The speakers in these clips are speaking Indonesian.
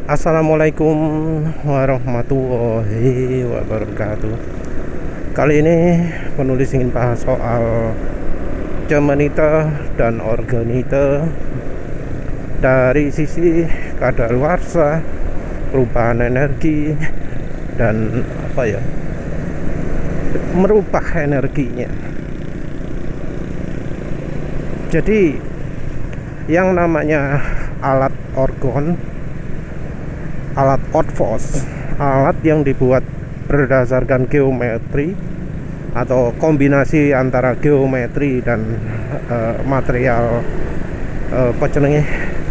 Assalamualaikum warahmatullahi wabarakatuh. Kali ini penulis ingin bahas soal Cemenite dan Organite dari sisi kadaluarsa, perubahan energi, dan merubah energinya. Jadi yang namanya alat orgon, alat Orthos, alat yang dibuat berdasarkan geometri atau kombinasi antara geometri dan material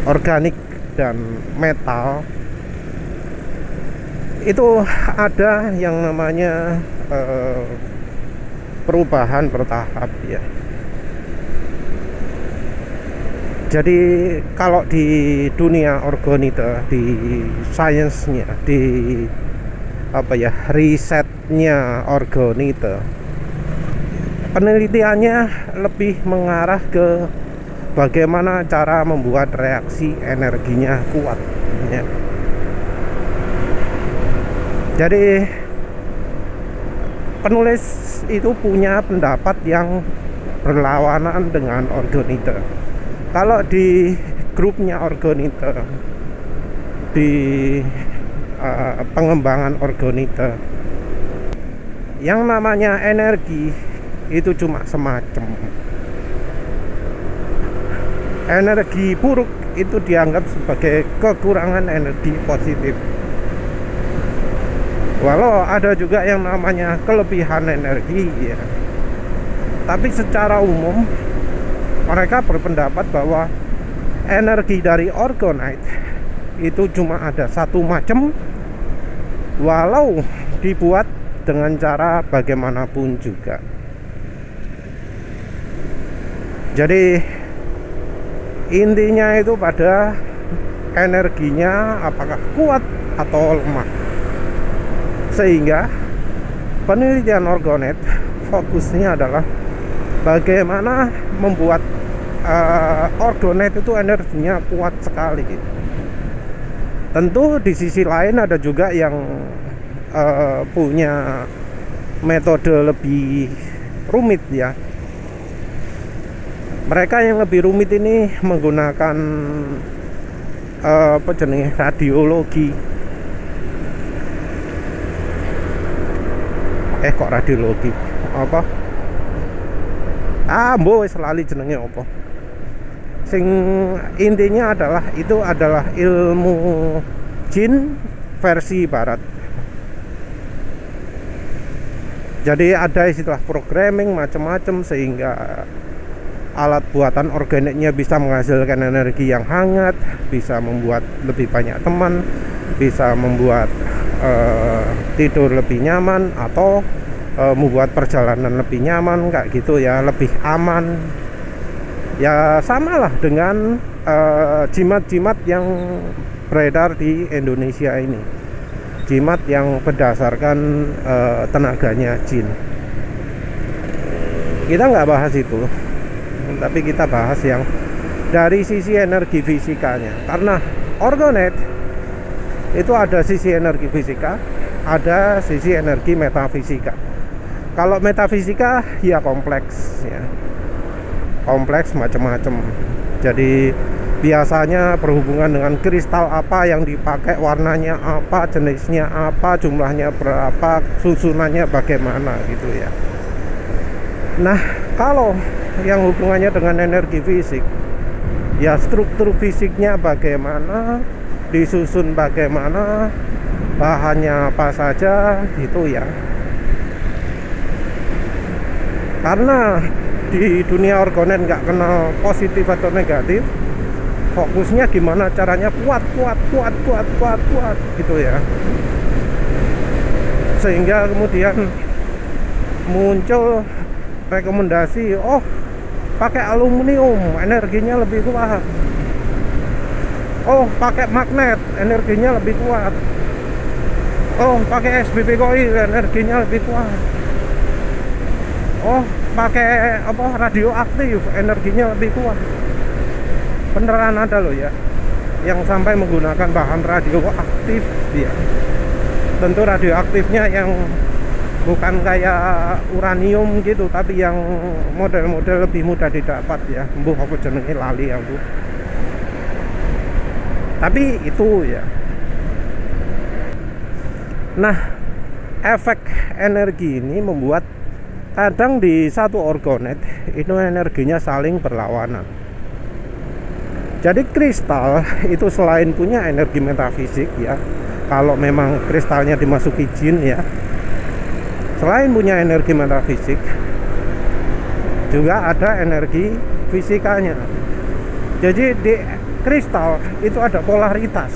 organik dan metal, itu ada yang namanya perubahan bertahap ya. Jadi kalau di dunia organite, di sainsnya, di risetnya organite, penelitiannya lebih mengarah ke bagaimana cara membuat reaksi energinya kuat ya. Jadi penulis itu punya pendapat yang berlawanan dengan organite. Kalau di grupnya organite, di pengembangan organite, yang namanya energi itu cuma semacam. Energi buruk itu dianggap sebagai kekurangan energi positif. Walau ada juga yang namanya kelebihan energi ya. Tapi secara umum mereka berpendapat bahwa energi dari organite itu cuma ada satu macam, walau dibuat dengan cara bagaimanapun juga. Jadi intinya itu pada energinya apakah kuat atau lemah. Sehingga penelitian organite fokusnya adalah bagaimana membuat organite itu energinya kuat sekali. Tentu di sisi lain ada juga yang punya metode lebih rumit ya. Mereka yang lebih rumit ini menggunakan radiologi. Radiologi apa? Wis lali jenenge apa? Sing intinya adalah itu adalah ilmu jin versi barat. Jadi ada istilah programming macam-macam sehingga alat buatan organiknya bisa menghasilkan energi yang hangat, bisa membuat lebih banyak teman, bisa membuat tidur lebih nyaman, atau membuat perjalanan lebih nyaman kayak gitu ya, lebih aman. Ya samalah dengan jimat-jimat yang beredar di Indonesia ini, jimat yang berdasarkan tenaganya jin. Kita nggak bahas itu, tapi kita bahas yang dari sisi energi fisikanya. Karena organite itu ada sisi energi fisika, ada sisi energi metafisika. Kalau metafisika ya kompleks ya, kompleks macam-macam. Jadi biasanya berhubungan dengan kristal apa yang dipakai, warnanya apa, jenisnya apa, jumlahnya berapa, susunannya bagaimana gitu ya. Nah, kalau yang hubungannya dengan energi fisik, ya struktur fisiknya bagaimana, disusun bagaimana, bahannya apa saja gitu ya. Karena di dunia organite nggak kenal positif atau negatif, fokusnya gimana caranya kuat gitu ya. Sehingga kemudian muncul rekomendasi, pakai aluminium energinya lebih kuat, pakai magnet energinya lebih kuat, pakai SBP coil energinya lebih kuat, pakai radioaktif energinya lebih kuat. Beneran ada loh ya. yang sampai menggunakan bahan radioaktif ya. Tentu radioaktifnya yang bukan kayak uranium gitu, tapi yang model-model lebih mudah didapat ya. Mbuh apa jenenge lali aku. Tapi itu ya. Nah, efek energi ini membuat kadang di satu orgonet itu energinya saling berlawanan. Jadi kristal itu selain punya energi metafisik ya, kalau memang kristalnya dimasuki jin ya, selain punya energi metafisik juga ada energi fisikanya. Jadi di kristal itu ada polaritas.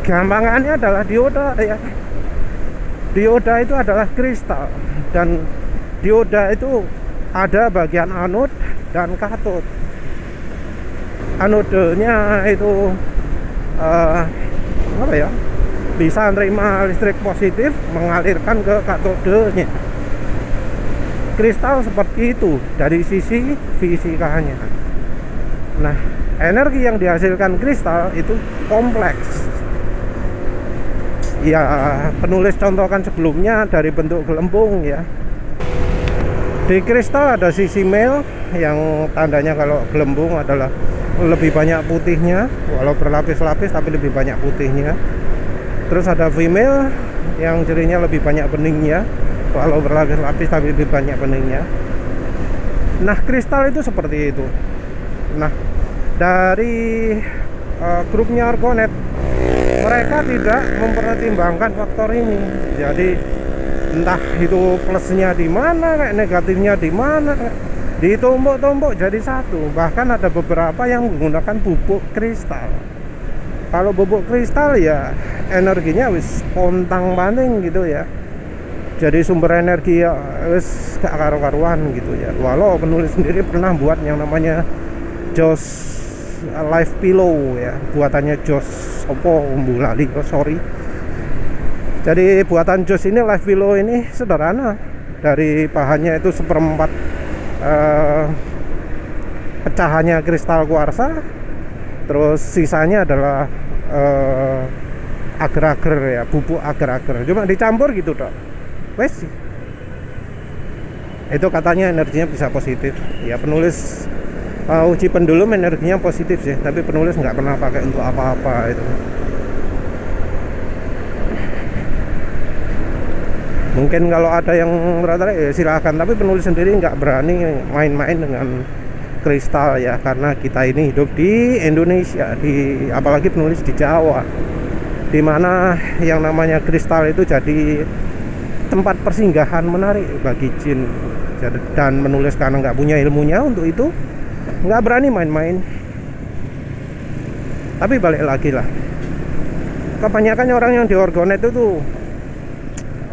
Gampangannya adalah dioda ya. Dioda itu adalah kristal, dan dioda itu ada bagian anode dan katode. Anodenya itu apa ya, bisa menerima listrik positif mengalirkan ke katodenya. Kristal seperti itu dari sisi fisikanya. Nah, energi yang dihasilkan kristal itu kompleks ya. Penulis contohkan sebelumnya dari bentuk gelembung ya. Di kristal ada sisi male yang tandanya kalau gelembung adalah lebih banyak putihnya, walau berlapis-lapis tapi lebih banyak putihnya. Terus ada female yang cirinya lebih banyak beningnya, walau berlapis-lapis tapi lebih banyak beningnya. Nah, kristal itu seperti itu. Nah, dari grupnya Orgonet, mereka tidak mempertimbangkan faktor ini. Jadi entah itu plusnya di mana, kayak negatifnya di mana, ditumpuk-tumpuk jadi satu. Bahkan ada beberapa yang menggunakan bubuk kristal. Kalau bubuk kristal ya energinya wis pontang panting gitu ya. Jadi sumber energi ya wis gak karu-karuan gitu ya. Walau penulis sendiri pernah buat yang namanya Joss Life Pillow ya, buatannya Joss opo lali, sorry. Jadi buatan Joss ini Life Pillow ini sederhana. Dari bahannya itu seperempat pecahannya kristal kuarsa, terus sisanya adalah agar-agar ya, bubuk agar-agar, cuma dicampur gitu dok. Wes, itu katanya energinya bisa positif ya. Penulis uji pendulum energinya positif sih, tapi penulis nggak pernah pakai untuk apa-apa itu. Mungkin kalau ada yang tertarik ya silakan, tapi penulis sendiri nggak berani main-main dengan kristal ya, karena kita ini hidup di Indonesia, apalagi penulis di Jawa, dimana yang namanya kristal itu jadi tempat persinggahan menarik bagi jin. Dan menulis karena nggak punya ilmunya untuk itu, nggak berani main-main. Tapi balik lagi lah, kebanyakan orang yang di Orgonet itu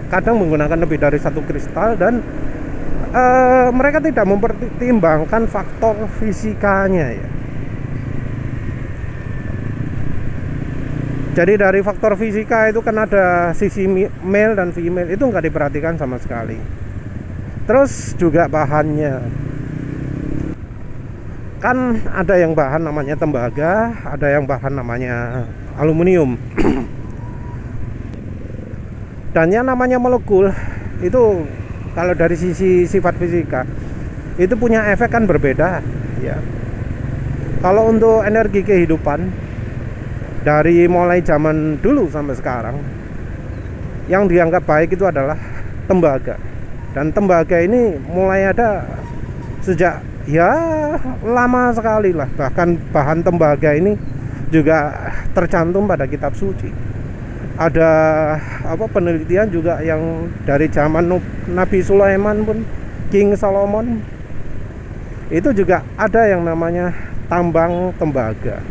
kadang menggunakan lebih dari satu kristal, dan mereka tidak mempertimbangkan faktor fisikanya ya. Jadi dari faktor fisika itu kan ada sisi male dan female, itu nggak diperhatikan sama sekali. Terus juga bahannya, kan ada yang bahan namanya tembaga, ada yang bahan namanya aluminium. Dan yang namanya molekul itu kalau dari sisi sifat fisika itu punya efek kan berbeda ya. Kalau untuk energi kehidupan dari mulai zaman dulu sampai sekarang, yang dianggap baik itu adalah tembaga. Dan tembaga ini mulai ada sejak ya lama sekali lah. Bahkan bahan tembaga ini juga tercantum pada kitab suci. Ada penelitian juga yang dari zaman Nabi Sulaiman pun, King Solomon, itu juga ada yang namanya tambang tembaga.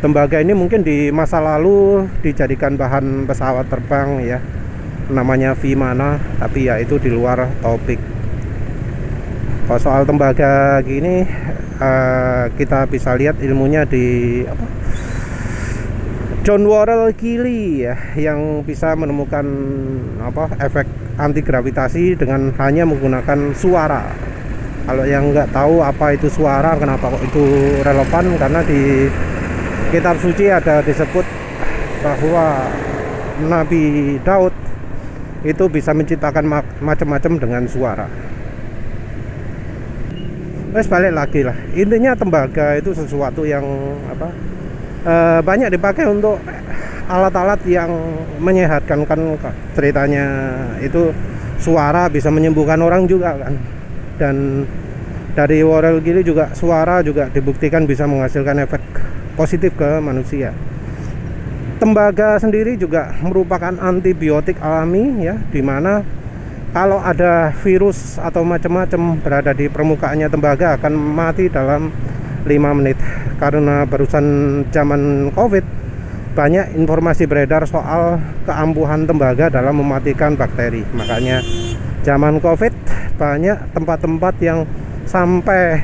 Tembaga ini mungkin di masa lalu dijadikan bahan pesawat terbang ya, namanya Vimana, tapi ya itu di luar topik. Kalau soal tembaga gini kita bisa lihat ilmunya di John Worrell Keely ya, yang bisa menemukan efek anti gravitasi dengan hanya menggunakan suara. Kalau yang nggak tahu apa itu suara, kenapa kok itu relevan, karena di kitab suci ada disebut bahwa Nabi Daud itu bisa menciptakan macam-macam dengan suara. Terus balik lagi lah, intinya tembaga itu sesuatu yang banyak dipakai untuk alat-alat yang menyehatkan. Kan ceritanya itu suara bisa menyembuhkan orang juga kan. Dan dari Warel Gili juga suara juga dibuktikan bisa menghasilkan efek positif ke manusia. Tembaga sendiri juga merupakan antibiotik alami ya, dimana kalau ada virus atau macam-macam berada di permukaannya tembaga akan mati dalam 5 menit. Karena barusan zaman Covid banyak informasi beredar soal keampuhan tembaga dalam mematikan bakteri. Makanya zaman Covid banyak tempat-tempat yang sampai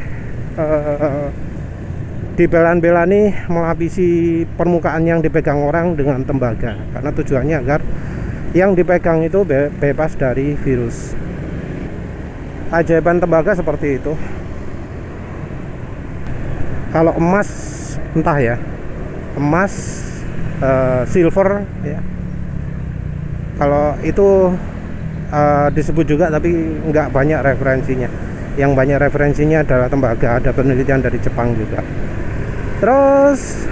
dibelan-belani melapisi permukaan yang dipegang orang dengan tembaga, karena tujuannya agar yang dipegang itu bebas dari virus. Ajaiban tembaga seperti itu. Kalau emas, entah ya, emas, silver ya, kalau itu disebut juga, tapi nggak banyak referensinya. Yang banyak referensinya adalah tembaga. Ada penelitian dari Jepang juga. Terus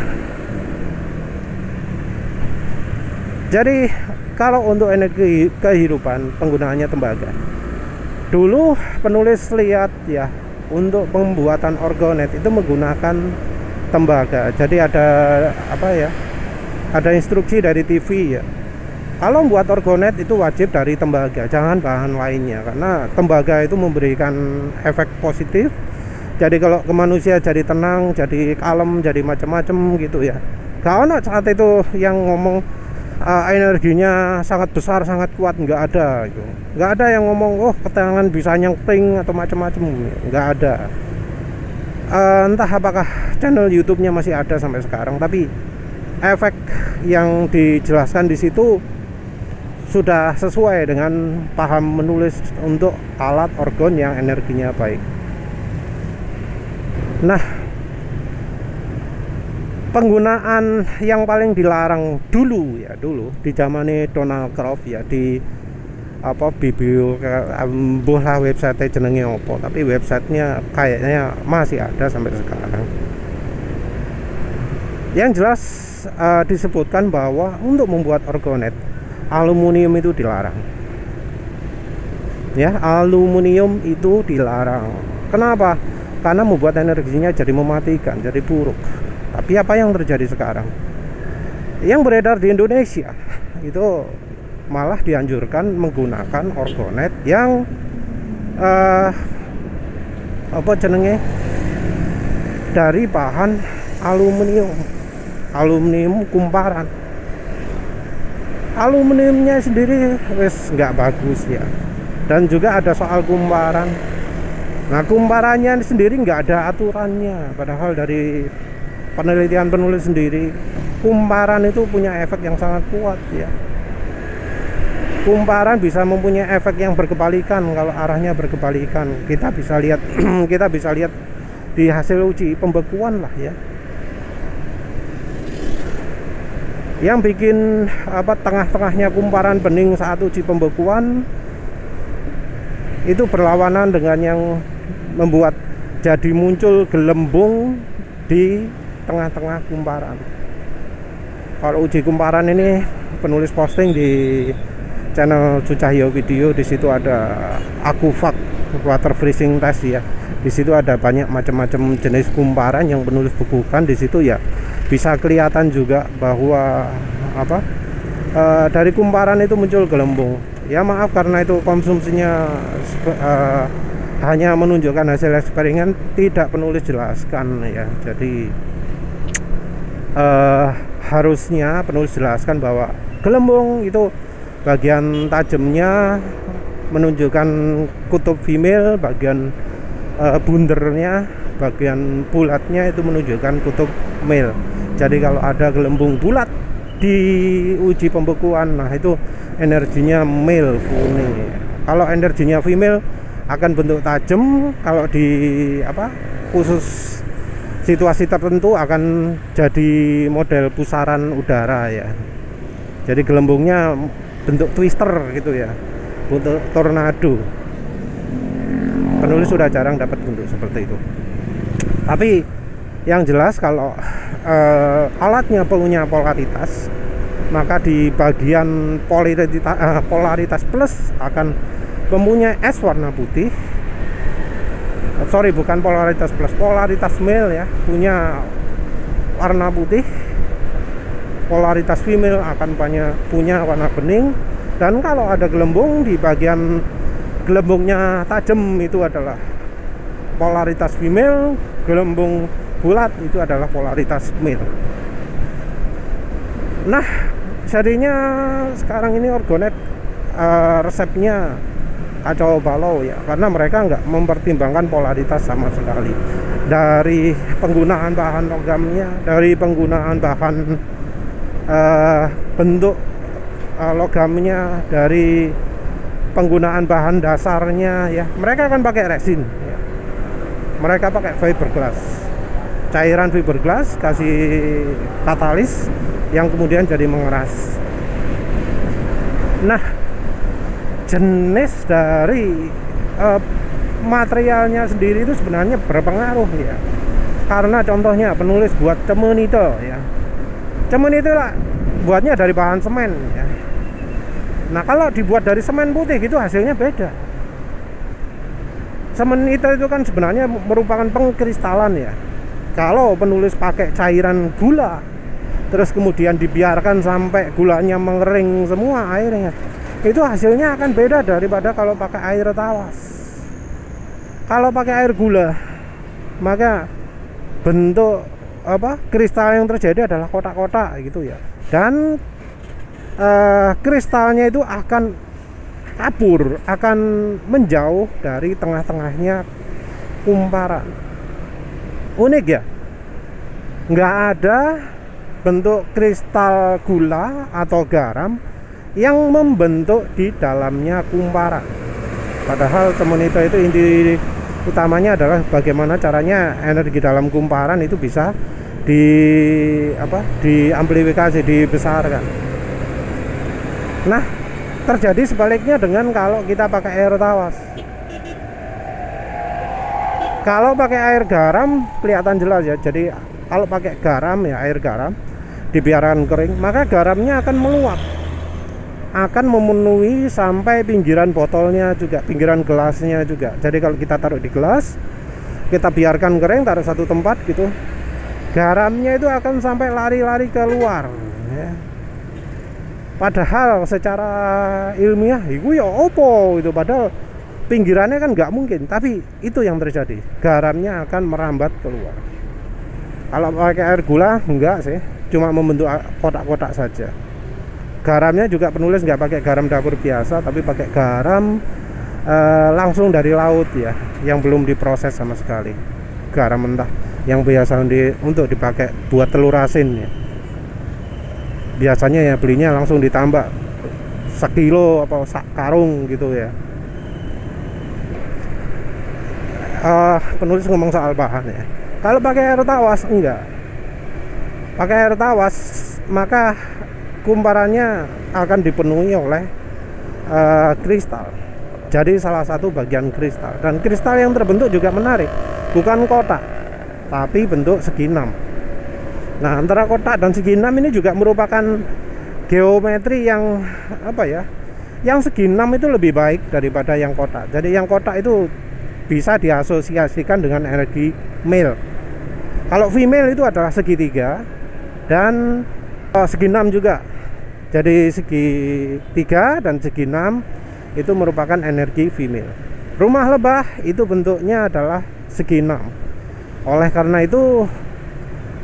jadi kalau untuk energi kehidupan penggunaannya tembaga, dulu penulis lihat ya, untuk pembuatan orgonet itu menggunakan tembaga. Jadi ada ada instruksi dari TV ya, kalau membuat orgonet itu wajib dari tembaga, jangan bahan lainnya, karena tembaga itu memberikan efek positif. Jadi kalau ke manusia jadi tenang, jadi kalem, jadi macam-macam gitu ya. Gak saat itu yang ngomong energinya sangat besar, sangat kuat, nggak ada gitu. Nggak ada yang ngomong ketenangan bisa nyengkling atau macam-macam, nggak ada. Entah apakah channel YouTube-nya masih ada sampai sekarang, tapi efek yang dijelaskan di situ sudah sesuai dengan paham menulis untuk alat orgon yang energinya baik. Nah, penggunaan yang paling dilarang dulu di zamannya Donald Trump ya, di website jenenge apa, tapi websitenya kayaknya masih ada sampai sekarang. Yang jelas disebutkan bahwa untuk membuat orgonet aluminium itu dilarang. Ya, aluminium itu dilarang. Kenapa? Karena membuat energinya jadi mematikan, jadi buruk. Tapi apa yang terjadi sekarang? Yang beredar di Indonesia itu malah dianjurkan menggunakan orgonet yang dari bahan aluminium kumparan. Aluminiumnya sendiri wes nggak bagus ya, dan juga ada soal kumparan. Nah, kumparannya sendiri nggak ada aturannya, padahal dari penelitian penulis sendiri, kumparan itu punya efek yang sangat kuat ya. Kumparan bisa mempunyai efek yang berkebalikan kalau arahnya berkebalikan. Kita bisa lihat kita bisa lihat di hasil uji pembekuan lah ya. Yang bikin tengah-tengahnya kumparan bening saat uji pembekuan itu berlawanan dengan yang membuat jadi muncul gelembung di tengah-tengah kumparan. Kalau uji kumparan ini penulis posting di channel Sucahyo Video, di situ ada Akufak water freezing test ya. Di situ ada banyak macam-macam jenis kumparan yang penulis bukukan. Di situ ya bisa kelihatan juga bahwa dari kumparan itu muncul gelembung. Ya maaf, karena itu konsumsinya hanya menunjukkan hasil eksperimen, tidak penulis jelaskan ya. Jadi harusnya penulis jelaskan bahwa gelembung itu bagian tajamnya menunjukkan kutub female, bagian bundernya, bagian bulatnya itu menunjukkan kutub male. Jadi kalau ada gelembung bulat di uji pembekuan, nah itu energinya male. Kalau energinya female akan bentuk tajam, kalau di khusus situasi tertentu akan jadi model pusaran udara ya. Jadi gelembungnya bentuk twister gitu ya, bentuk tornado. Penulis sudah jarang dapat bentuk seperti itu. Tapi yang jelas kalau alatnya punya polaritas, maka di bagian polaritas plus akan mempunyai es warna putih. Sorry, bukan polaritas plus, polaritas male ya, punya warna putih. Polaritas female akan punya warna bening. Dan kalau ada gelembung, di bagian gelembungnya tajam itu adalah polaritas female, gelembung bulat itu adalah polaritas male. Nah, jadinya sekarang ini Orgonet resepnya kacau balau ya, karena mereka nggak mempertimbangkan polaritas sama sekali. Dari penggunaan bahan logamnya, dari penggunaan bahan bentuk logamnya, dari penggunaan bahan dasarnya ya, mereka akan pakai resin ya. Mereka pakai fiberglass, cairan fiberglass, kasih katalis yang kemudian jadi mengeras. Nah, jenis dari materialnya sendiri itu sebenarnya berpengaruh ya. Karena contohnya penulis buat cemenite ya, cemenite lah buatnya dari bahan semen ya. Nah, kalau dibuat dari semen putih itu hasilnya beda. Semen itu kan sebenarnya merupakan pengkristalan ya. Kalau penulis pakai cairan gula, terus kemudian dibiarkan sampai gulanya mengering semua airnya, itu hasilnya akan beda daripada kalau pakai air tawas. Kalau pakai air gula, maka bentuk kristal yang terjadi adalah kotak-kotak gitu ya. Dan kristalnya itu akan kabur, akan menjauh dari tengah-tengahnya kumparan. Unik ya, nggak ada bentuk kristal gula atau garam yang membentuk di dalamnya kumparan. Padahal cemenite itu inti utamanya adalah bagaimana caranya energi dalam kumparan itu bisa diamplifikasi, dibesarkan. Nah, terjadi sebaliknya dengan kalau kita pakai air tawas. Kalau pakai air garam kelihatan jelas ya. Jadi kalau pakai garam ya, air garam dibiarkan kering, maka garamnya akan meluap, akan memenuhi sampai pinggiran botolnya juga, pinggiran gelasnya juga. Jadi kalau kita taruh di gelas, kita biarkan kering, taruh satu tempat gitu, garamnya itu akan sampai lari-lari keluar ya. Padahal secara ilmiah itu ya opo itu, padahal pinggirannya kan nggak mungkin, tapi itu yang terjadi, garamnya akan merambat keluar. Kalau pakai air gula enggak sih, cuma membentuk kotak-kotak saja. Garamnya juga penulis nggak pakai garam dapur biasa, tapi pakai garam langsung dari laut ya, yang belum diproses sama sekali. Garam mentah yang biasa untuk dipakai buat telur asin ya. Biasanya ya belinya langsung ditambah sekilo atau sak karung gitu ya. Penulis ngomong soal bahan ya. Kalau pakai air tawas enggak. Pakai air tawas maka kumparannya akan dipenuhi oleh kristal. Jadi salah satu bagian kristal, dan kristal yang terbentuk juga menarik, bukan kotak tapi bentuk segi enam. Nah, antara kotak dan segi enam ini juga merupakan geometri yang yang segi enam itu lebih baik daripada yang kotak. Jadi yang kotak itu bisa diasosiasikan dengan energi male. Kalau female itu adalah segitiga dan segi enam juga. Jadi segi 3 dan segi 6 itu merupakan energi female. Rumah lebah itu bentuknya adalah segi 6. Oleh karena itu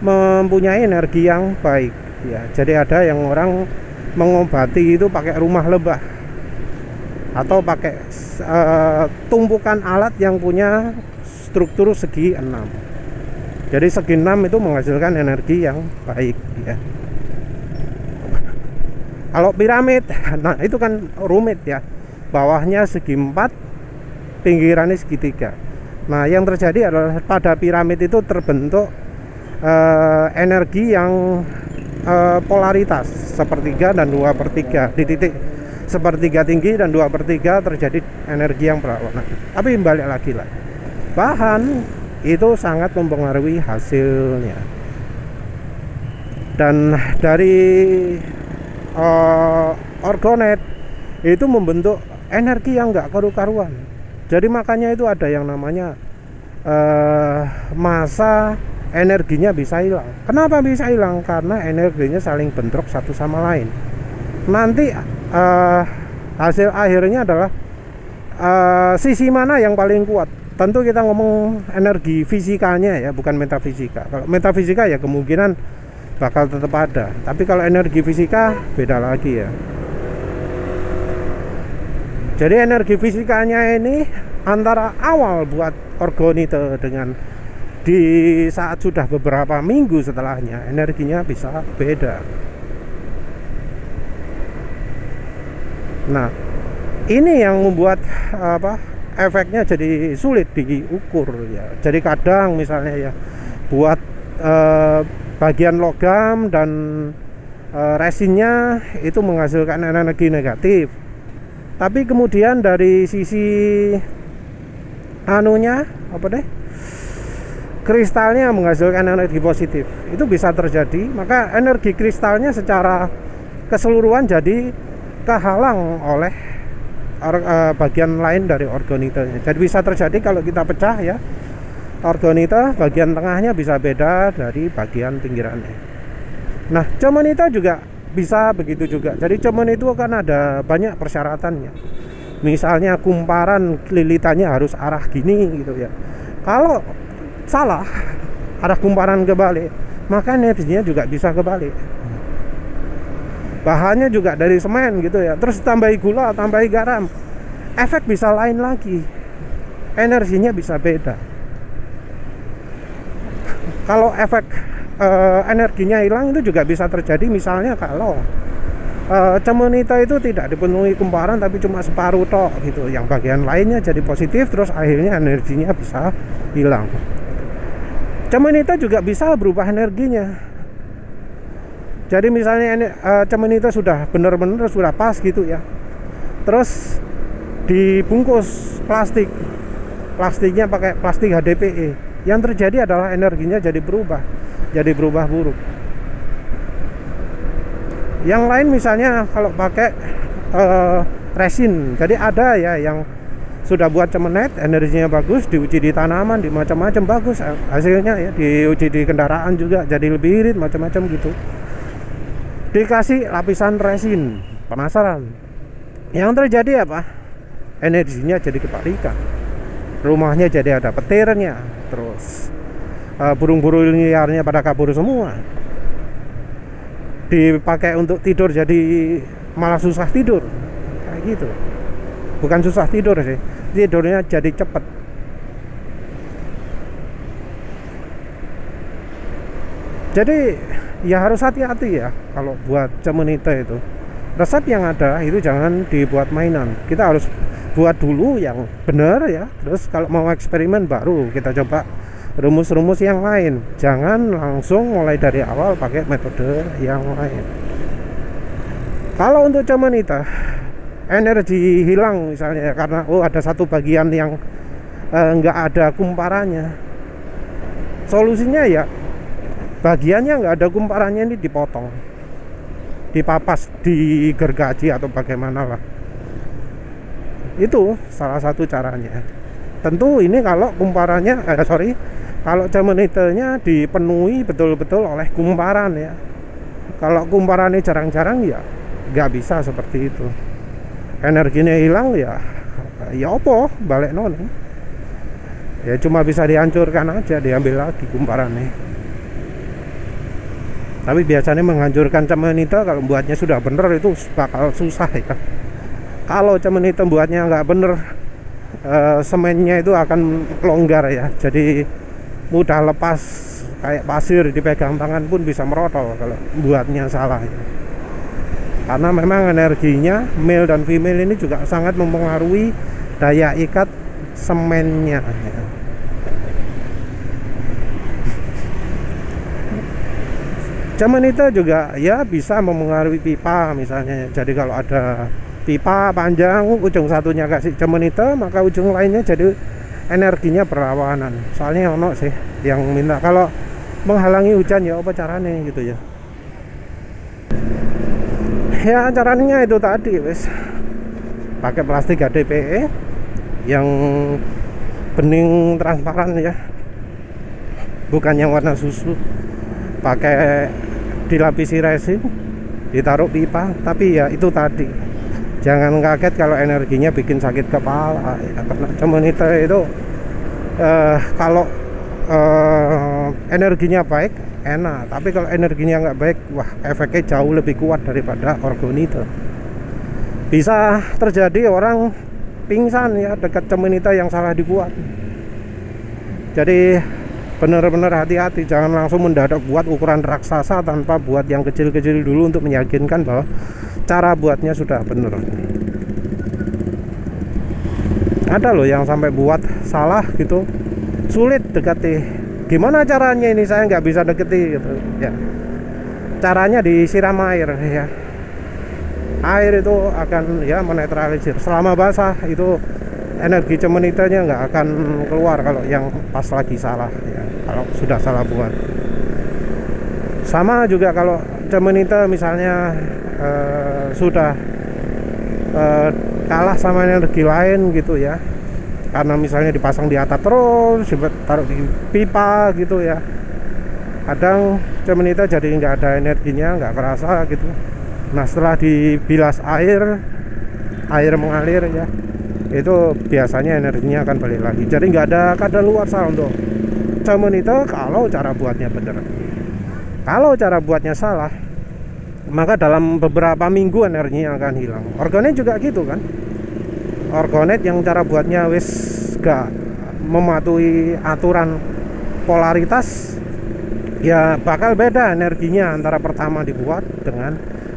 mempunyai energi yang baik ya. Jadi ada yang orang mengobati itu pakai rumah lebah atau pakai tumpukan alat yang punya struktur segi 6. Jadi segi 6 itu menghasilkan energi yang baik ya. Kalau piramid, nah itu kan rumit ya. Bawahnya segi 4, pinggirannya segitiga. Nah, yang terjadi adalah pada piramid itu terbentuk energi yang polaritas sepertiga dan 2/3. Di titik sepertiga tinggi dan 2/3 terjadi energi yang berlawanan. Tapi balik lagi lah, bahan itu sangat mempengaruhi hasilnya. Dan dari orgonet itu membentuk energi yang nggak karu-karuan. Jadi makanya itu ada yang namanya masa energinya bisa hilang. Kenapa bisa hilang? Karena energinya saling bentrok satu sama lain. Nanti hasil akhirnya adalah sisi mana yang paling kuat. Tentu kita ngomong energi fisikanya ya, bukan metafisika. Kalau metafisika ya kemungkinan bakal tetap ada. Tapi kalau energi fisika beda lagi ya. Jadi energi fisikanya ini antara awal buat orgonite dengan di saat sudah beberapa minggu setelahnya, energinya bisa beda. Nah, ini yang membuat efeknya jadi sulit diukur ya. Jadi kadang misalnya ya buat bagian logam dan resinnya itu menghasilkan energi negatif. Tapi kemudian dari sisi kristalnya menghasilkan energi positif. Itu bisa terjadi, maka energi kristalnya secara keseluruhan jadi kehalang oleh bagian lain dari orgonitanya. Jadi bisa terjadi kalau kita pecah ya, orgonita bagian tengahnya bisa beda dari bagian pinggirannya. Nah, cemenita juga bisa begitu juga. Jadi cemen itu kan ada banyak persyaratannya. Misalnya kumparan lilitannya harus arah gini gitu ya. Kalau salah arah kumparan kebalik, maka energinya juga bisa kebalik. Bahannya juga dari semen gitu ya, terus tambahi gula, tambahi garam, efek bisa lain lagi, energinya bisa beda. Kalau efek energinya hilang itu juga bisa terjadi misalnya kalau cemenita itu tidak dipenuhi kumparan tapi cuma separuh tok gitu, yang bagian lainnya jadi positif, terus akhirnya energinya bisa hilang. Cemenita juga bisa berubah energinya. Jadi misalnya cemenita sudah benar-benar sudah pas gitu ya, terus dibungkus plastiknya pakai plastik HDPE, yang terjadi adalah energinya jadi berubah buruk. Yang lain misalnya kalau pakai resin, jadi ada ya yang sudah buat cemenet, energinya bagus, diuji di tanaman, di macam-macam bagus hasilnya ya, diuji di kendaraan juga jadi lebih irit, macam-macam gitu. Dikasih lapisan resin, penasaran. Yang terjadi apa? Energinya jadi kebalikan. Rumahnya jadi ada petirnya, terus burung-burung liarnya pada kabur semua. Dipakai untuk tidur jadi malah susah tidur, kayak gitu. Bukan susah tidur sih, tidurnya jadi cepet. Jadi ya harus hati-hati ya kalau buat cemenita itu. Resep yang ada itu jangan dibuat mainan. Kita harus buat dulu yang benar ya. Terus kalau mau eksperimen baru kita coba rumus-rumus yang lain. Jangan langsung mulai dari awal pakai metode yang lain. Kalau untuk cemenita, energi hilang misalnya karena ada satu bagian yang nggak ada kumparannya. Solusinya ya bagiannya nggak ada kumparannya ini dipotong, dipapas, digergaji atau bagaimana lah. Itu salah satu caranya. Tentu ini kalau kumparannya kalau cemenitanya dipenuhi betul-betul oleh kumparan ya. Kalau kumparannya jarang-jarang ya nggak bisa seperti itu. Energinya hilang ya opo balik noni ya, cuma bisa dihancurkan aja, diambil lagi kumparannya. Tapi biasanya menghancurkan cemenita kalau buatnya sudah bener itu bakal susah ya. Kalau cemenita buatnya nggak bener, semennya itu akan longgar ya, jadi mudah lepas, kayak pasir dipegang tangan pun bisa merotol kalau buatnya salah ya. Karena memang energinya male dan female ini juga sangat mempengaruhi daya ikat semennya ya. Cemenite juga ya bisa mempengaruhi pipa misalnya. Jadi kalau ada pipa panjang, ujung satunya kasih cemenite, maka ujung lainnya jadi energinya berlawanan. Soalnya ono sih yang minta kalau menghalangi hujan ya apa caranya gitu ya. Ya caranya itu tadi wes pakai plastik HDPE yang bening transparan ya, bukan yang warna susu. Pakai dilapisi resin, ditaruh pipa. Tapi ya itu tadi, jangan kaget kalau energinya bikin sakit kepala ya, karena cemenite itu kalau energinya baik enak, tapi kalau energinya nggak baik, wah efeknya jauh lebih kuat daripada orgonite. Bisa terjadi orang pingsan ya dekat cemenite yang salah dibuat. Jadi benar-benar hati-hati, jangan langsung mendadak buat ukuran raksasa tanpa buat yang kecil-kecil dulu untuk meyakinkan bahwa cara buatnya sudah benar. Ada loh yang sampai buat salah gitu, sulit dekati. Gimana caranya ini, saya nggak bisa deketi gitu ya. Caranya disiram air ya. Air itu akan ya menetralisir. Selama basah itu energi cemenitenya nggak akan keluar kalau yang pas lagi salah ya, kalau sudah salah buat. Sama juga kalau cemenite misalnya sudah kalah sama energi lain gitu ya, karena misalnya dipasang di atap terus, taruh di pipa gitu ya, kadang cemenite jadi nggak ada energinya, nggak kerasa gitu. Nah setelah dibilas air mengalir ya, itu biasanya energinya akan balik lagi. Jadi nggak ada kadaluarsa untuk cemenite kalau cara buatnya benar. Kalau cara buatnya salah, maka dalam beberapa minggu energinya akan hilang. Orgonet juga gitu kan. Orgonet yang cara buatnya wis gak mematuhi aturan polaritas, ya bakal beda energinya antara pertama dibuat dengan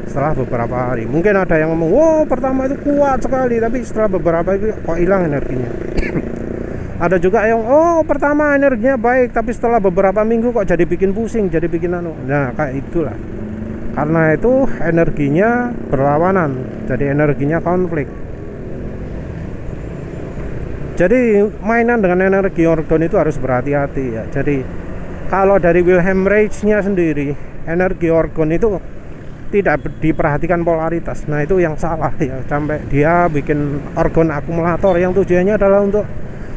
setelah beberapa hari. Mungkin ada yang ngomong, wow pertama itu kuat sekali, tapi setelah beberapa itu kok hilang energinya. Ada juga yang pertama energinya baik, tapi setelah beberapa minggu kok jadi bikin pusing, jadi bikin anu. Nah kayak itulah, karena itu energinya berlawanan, jadi energinya konflik. Jadi mainan dengan energi orgon itu harus berhati-hati ya. Jadi kalau dari Wilhelm Reich-nya sendiri, energi orgon itu tidak diperhatikan polaritas. Nah itu yang salah ya, sampai dia bikin orgon akumulator yang tujuannya adalah untuk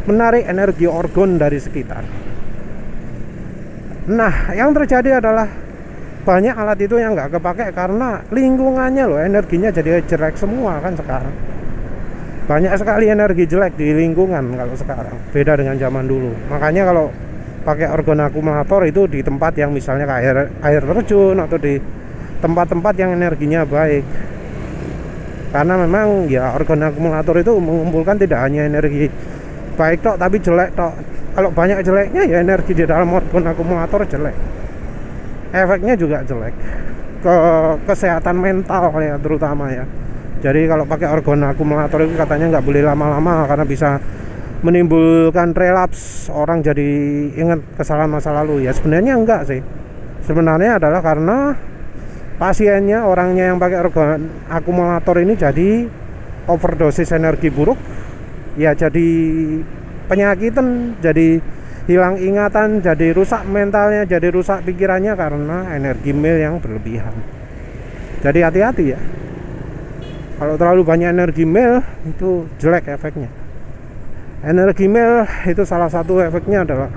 menarik energi orgon dari sekitar. Nah yang terjadi adalah banyak alat itu yang nggak kepake karena lingkungannya loh, energinya jadi jelek semua kan sekarang. Banyak sekali energi jelek di lingkungan kalau sekarang, beda dengan zaman dulu. Makanya kalau pakai orgon akumulator itu di tempat yang misalnya kayak air terjun atau di tempat-tempat yang energinya baik, karena memang ya orgon akumulator itu mengumpulkan tidak hanya energi baik tok, tapi jelek tok. Kalau banyak jeleknya ya energi di dalam orgon akumulator jelek, efeknya juga jelek ke kesehatan mental ya terutama ya. Jadi kalau pakai orgon akumulator itu katanya nggak boleh lama-lama karena bisa menimbulkan relaps, orang jadi ingat kesalahan masa lalu. Ya sebenarnya enggak sih, sebenarnya adalah karena pasiennya, orangnya yang pakai organ akumulator ini jadi overdosis energi buruk, ya jadi penyakitan, jadi hilang ingatan, jadi rusak mentalnya, jadi rusak pikirannya karena energi mil yang berlebihan. Jadi hati-hati ya, kalau terlalu banyak energi mil itu jelek efeknya. Energi mil itu salah satu efeknya adalah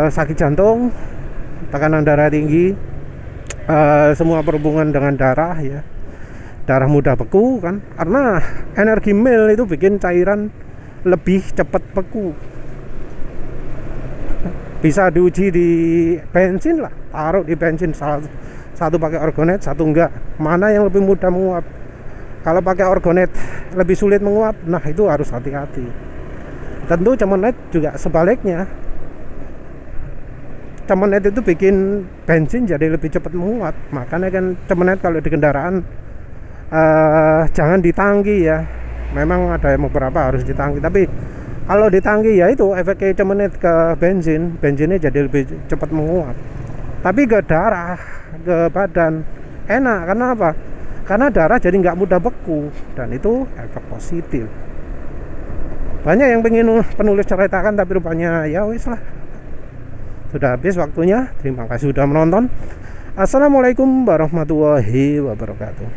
sakit jantung, tekanan darah tinggi, semua berhubungan dengan darah ya, darah mudah beku kan, karena energi mil itu bikin cairan lebih cepat beku. Bisa diuji di bensin lah, taruh di bensin, salah satu pakai orgonet, satu enggak, mana yang lebih mudah menguap. Kalau pakai orgonet lebih sulit menguap, nah itu harus hati-hati. Tentu cemenite juga sebaliknya, cemenite itu bikin bensin jadi lebih cepat menguap. Makanya kan cemenite kalau di kendaraan jangan ditangki ya. Memang ada yang beberapa harus ditangki, tapi Kalau di tangki ya itu efeknya cuman ke bensinnya jadi lebih cepat menguap. Tapi ke darah, ke badan enak. Karena apa? Karena darah jadi nggak mudah beku, dan itu efek positif. Banyak yang pengen penulis ceritakan, tapi rupanya ya wis lah. Sudah habis waktunya. Terima kasih sudah menonton. Assalamualaikum warahmatullahi wabarakatuh.